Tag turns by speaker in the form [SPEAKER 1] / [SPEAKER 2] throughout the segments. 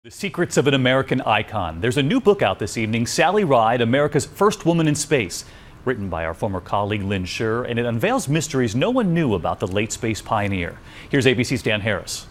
[SPEAKER 1] The Secrets of an American Icon. There's a new book out this evening, Sally Ride, America's First Woman in Space, written by our former colleague Lynn Scherr, and it unveils mysteries no one knew about the late space pioneer. Here's ABC's Dan Harris.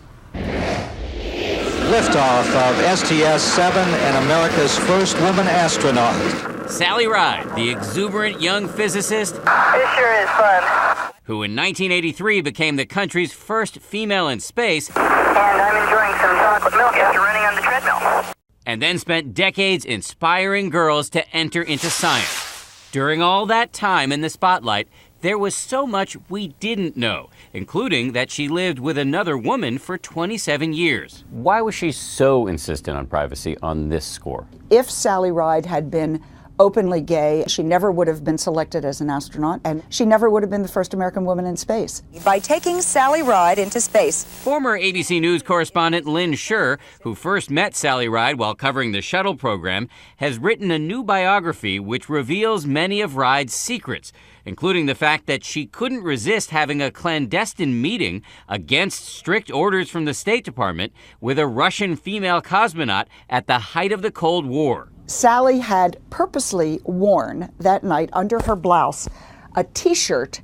[SPEAKER 2] Liftoff of STS-7 and America's first woman astronaut.
[SPEAKER 3] Sally Ride, the exuberant young physicist.
[SPEAKER 4] It sure is fun.
[SPEAKER 3] Who in 1983 became the country's first female in space.
[SPEAKER 4] And I'm enjoying some chocolate milk after running on the treadmill.
[SPEAKER 3] And then spent decades inspiring girls to enter into science. During all that time in the spotlight, there was so much we didn't know, including that she lived with another woman for 27 years.
[SPEAKER 5] Why was she so insistent on privacy on this score?
[SPEAKER 6] If Sally Ride had been openly gay, she never would have been selected as an astronaut, and she never would have been the first American woman in space.
[SPEAKER 7] By taking Sally Ride into space.
[SPEAKER 3] Former ABC News correspondent Lynn Scherr, who first met Sally Ride while covering the shuttle program, has written a new biography which reveals many of Ride's secrets, including the fact that she couldn't resist having a clandestine meeting against strict orders from the State Department with a Russian female cosmonaut at the height of the Cold War.
[SPEAKER 6] Sally had purposely worn that night under her blouse a T-shirt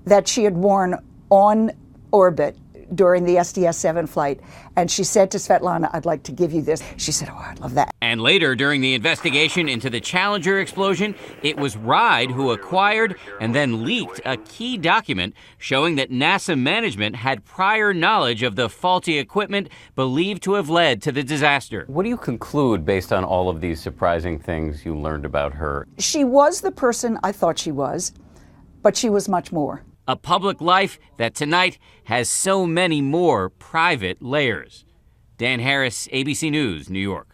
[SPEAKER 6] that she had worn on orbit during the STS-7 flight. And she said to Svetlana, "I'd like to give you this." She said, "Oh, I'd love that."
[SPEAKER 3] And later, during the investigation into the Challenger explosion, it was Ride who acquired and then leaked a key document showing that NASA management had prior knowledge of the faulty equipment believed to have led to the disaster.
[SPEAKER 5] What do you conclude based on all of these surprising things you learned about her?
[SPEAKER 6] She was the person I thought she was, but she was much more.
[SPEAKER 3] A public life that tonight has so many more private layers. Dan Harris, ABC News, New York.